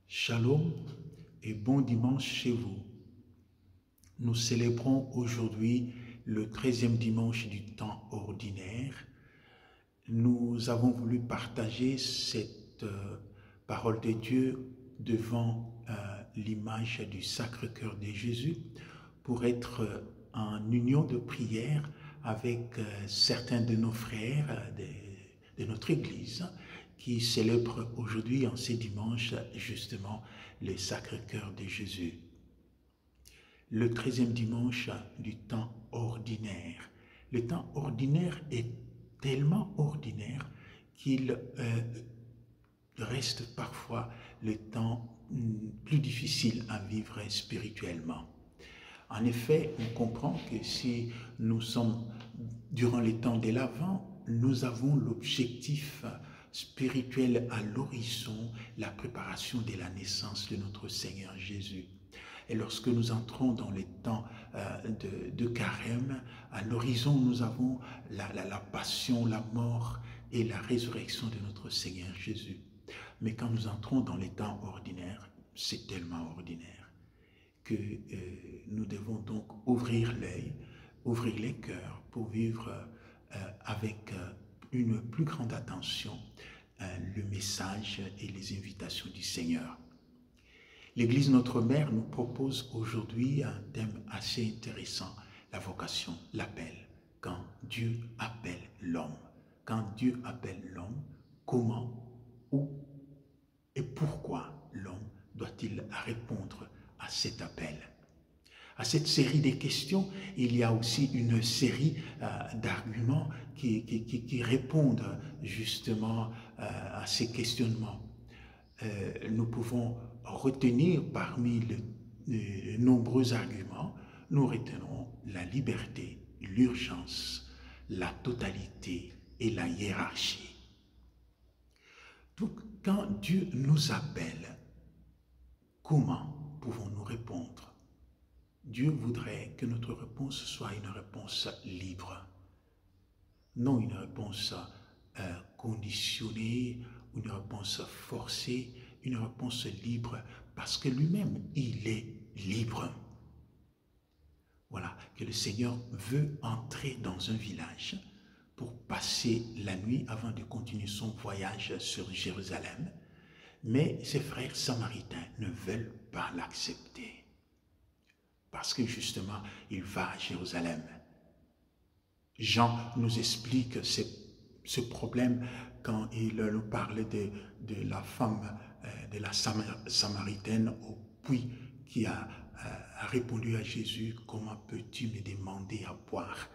Shalom et bon dimanche chez vous. Nous célébrons aujourd'hui le 13e dimanche du temps ordinaire. Nous avons voulu partager cette parole de Dieu devant l'image du Sacré-Cœur de Jésus pour être en union de prière avec certains de nos frères de notre Église qui célèbrent aujourd'hui en ces dimanches justement le Sacré-Cœur de Jésus. Le 13e dimanche du temps ordinaire. Le temps ordinaire est tellement ordinaire qu'il reste parfois le temps plus difficile à vivre spirituellement. En effet, on comprend que si nous sommes durant les temps de l'Avent, nous avons l'objectif spirituel à l'horizon, la préparation de la naissance de notre Seigneur Jésus. Et lorsque nous entrons dans les temps de carême, à l'horizon, nous avons la passion, la mort et la résurrection de notre Seigneur Jésus. Mais quand nous entrons dans les temps ordinaires, c'est tellement ordinaire que nous devons donc ouvrir l'œil, ouvrir les cœurs pour vivre avec une plus grande attention le message et les invitations du Seigneur. L'Église Notre Mère nous propose aujourd'hui un thème assez intéressant, la vocation, l'appel. Quand Dieu appelle l'homme. Quand Dieu appelle l'homme, comment, où et pourquoi l'homme doit-il répondre à cet appel? À cette série de questions, il y a aussi une série d'arguments qui répondent justement à ces questionnements. Nous pouvons retenir parmi les nombreux arguments, nous retenons la liberté, l'urgence, la totalité et la hiérarchie. Donc, quand Dieu nous appelle, comment pouvons-nous répondre? Dieu voudrait que notre réponse soit une réponse libre, non une réponse conditionnée, une réponse forcée, une réponse libre, parce que lui-même, il est libre. Voilà, que le Seigneur veut entrer dans un village pour passer la nuit avant de continuer son voyage sur Jérusalem, mais ses frères samaritains ne veulent pas l'accepter. Parce que justement, il va à Jérusalem. Jean nous explique ce problème quand il nous parle de la femme, de la Samaritaine au puits qui a répondu à Jésus, « Comment peux-tu me demander à boire?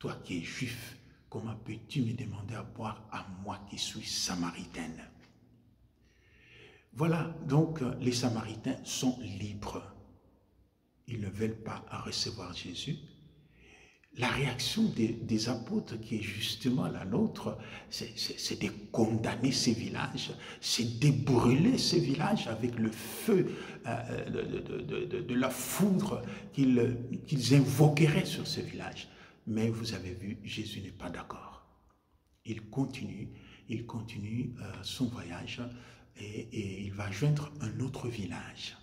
Toi qui es juif, comment peux-tu me demander à boire à moi qui suis samaritaine ?» Voilà, donc les Samaritains sont libres. Ils ne veulent pas recevoir Jésus. La réaction des apôtres, qui est justement la nôtre, c'est de condamner ces villages, c'est de brûler ces villages avec le feu de la foudre qu'ils invoqueraient sur ces villages. Mais vous avez vu, Jésus n'est pas d'accord. Il continue son voyage et il va joindre un autre village.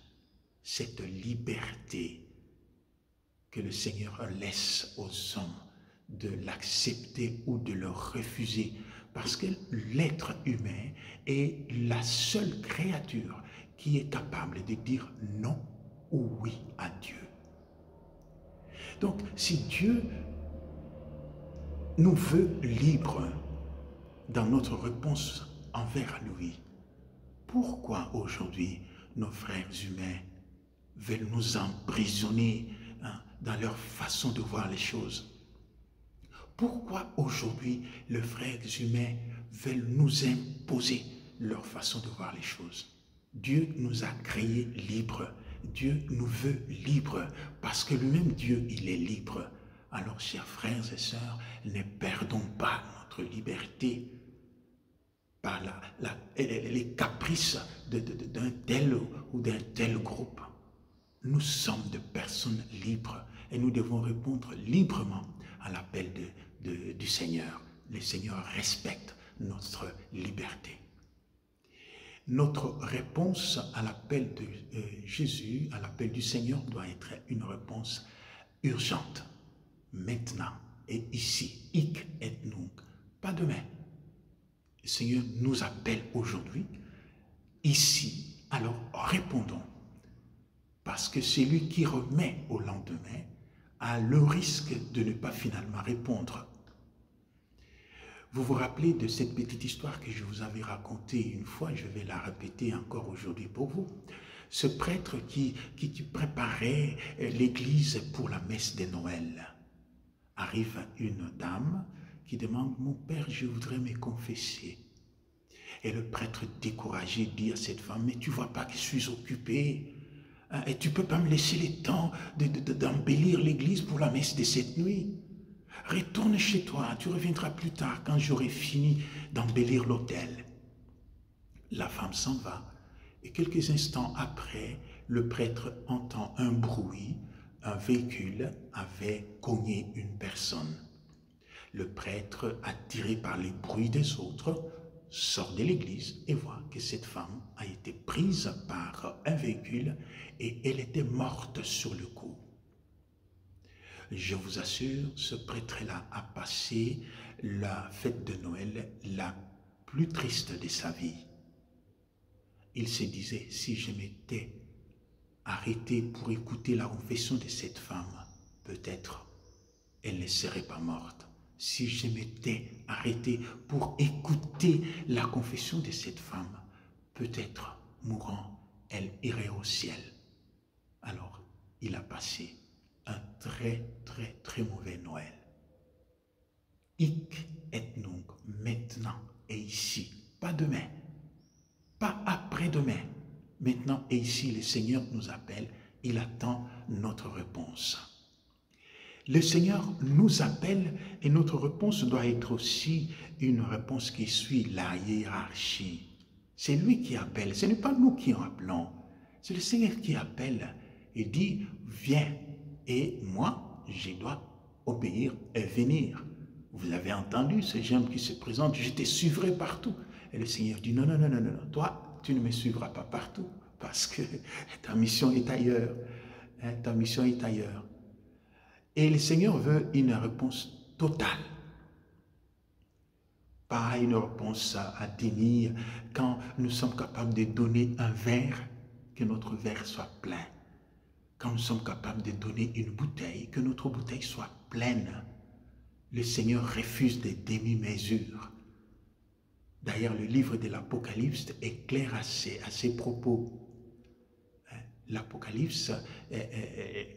Cette liberté que le Seigneur laisse aux hommes de l'accepter ou de le refuser, parce que l'être humain est la seule créature qui est capable de dire non ou oui à Dieu. Donc, si Dieu nous veut libres dans notre réponse envers lui, pourquoi aujourd'hui nos frères humains veulent nous emprisonner dans leur façon de voir les choses? Pourquoi aujourd'hui les frères humains veulent nous imposer leur façon de voir les choses? Dieu nous a créés libres. Dieu nous veut libres parce que lui-même Dieu, il est libre. Alors, chers frères et sœurs, ne perdons pas notre liberté par les caprices d'un tel ou d'un tel groupe. Nous sommes des personnes libres et nous devons répondre librement à l'appel du Seigneur. Le Seigneur respecte notre liberté. Notre réponse à l'appel de Jésus, à l'appel du Seigneur, doit être une réponse urgente, maintenant et ici, hic et nunc, pas demain. Le Seigneur nous appelle aujourd'hui, ici, alors répondons, parce que celui qui remet au lendemain a le risque de ne pas finalement répondre. Vous vous rappelez de cette petite histoire que je vous avais racontée une fois, je vais la répéter encore aujourd'hui pour vous. Ce prêtre qui préparait l'église pour la messe de Noël. Arrive une dame qui demande « Mon père, je voudrais me confesser ». Et le prêtre découragé dit à cette femme « Mais tu ne vois pas que je suis occupé hein, et tu ne peux pas me laisser le temps d'embellir l'église pour la messe de cette nuit. Retourne chez toi, tu reviendras plus tard quand j'aurai fini d'embellir l'autel. » La femme s'en va et quelques instants après, le prêtre entend un bruit, un véhicule avait cogné une personne. Le prêtre, attiré par les bruits des autres, sort de l'église et voit que cette femme a été prise par un véhicule et elle était morte sur le coup. Je vous assure, ce prêtre-là a passé la fête de Noël la plus triste de sa vie. Il se disait, si je m'étais arrêté pour écouter la confession de cette femme, peut-être elle ne serait pas morte. Si je m'étais arrêté pour écouter la confession de cette femme, peut-être mourant, elle irait au ciel. Alors, il a passé un très mauvais Noël. Hic et nunc, maintenant et ici, pas demain, pas après-demain. Maintenant et ici, le Seigneur nous appelle, il attend notre réponse. Le Seigneur nous appelle et notre réponse doit être aussi une réponse qui suit la hiérarchie. C'est lui qui appelle, ce n'est pas nous qui en appelons. C'est le Seigneur qui appelle et dit, viens. Et moi, je dois obéir et venir. Vous avez entendu ce jeune qui se présente, je te suivrai partout. Et le Seigneur dit, non, toi, tu ne me suivras pas partout parce que ta mission est ailleurs. Ta mission est ailleurs. Et le Seigneur veut une réponse totale. Pas une réponse à déni quand nous sommes capables de donner un verre, que notre verre soit plein. Quand nous sommes capables de donner une bouteille, que notre bouteille soit pleine. Le Seigneur refuse des demi-mesures. D'ailleurs, le livre de l'Apocalypse est clair à ces propos. L'Apocalypse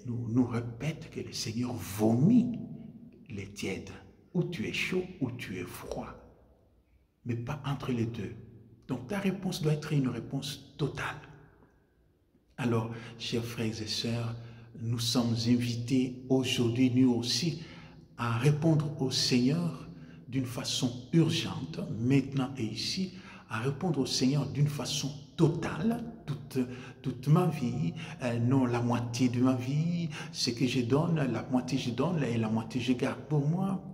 nous répète que le Seigneur vomit les tièdes. Ou tu es chaud ou tu es froid. Mais pas entre les deux. Donc ta réponse doit être une réponse totale. Alors, chers frères et sœurs, nous sommes invités aujourd'hui, nous aussi, à répondre au Seigneur d'une façon urgente, maintenant et ici, à répondre au Seigneur d'une façon totale, toute ma vie, non la moitié de ma vie, ce que je donne, la moitié je donne et la moitié je garde pour moi.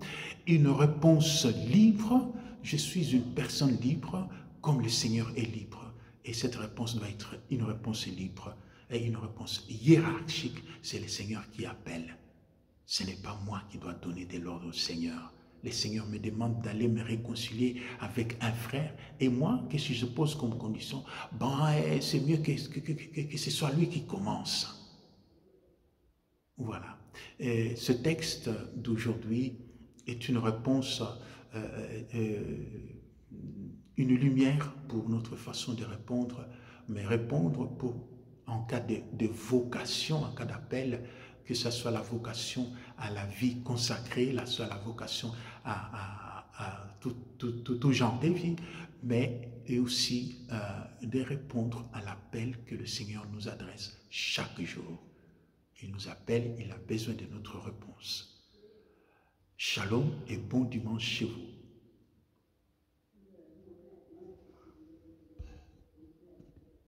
Une réponse libre, je suis une personne libre comme le Seigneur est libre. Et cette réponse doit être une réponse libre et une réponse hiérarchique, c'est le Seigneur qui appelle. Ce n'est pas moi qui dois donner de l'ordre au Seigneur. Le Seigneur me demande d'aller me réconcilier avec un frère. Et moi, qu'est-ce que je pose comme condition? C'est mieux que ce soit lui qui commence. Voilà. Et ce texte d'aujourd'hui est une réponse, une lumière pour notre façon de répondre, mais répondre en cas de vocation, en cas d'appel, que ce soit la vocation à la vie consacrée, que ce soit la vocation à tout genre de vie, mais et aussi de répondre à l'appel que le Seigneur nous adresse chaque jour. Il nous appelle, il a besoin de notre réponse. Shalom et bon dimanche chez vous.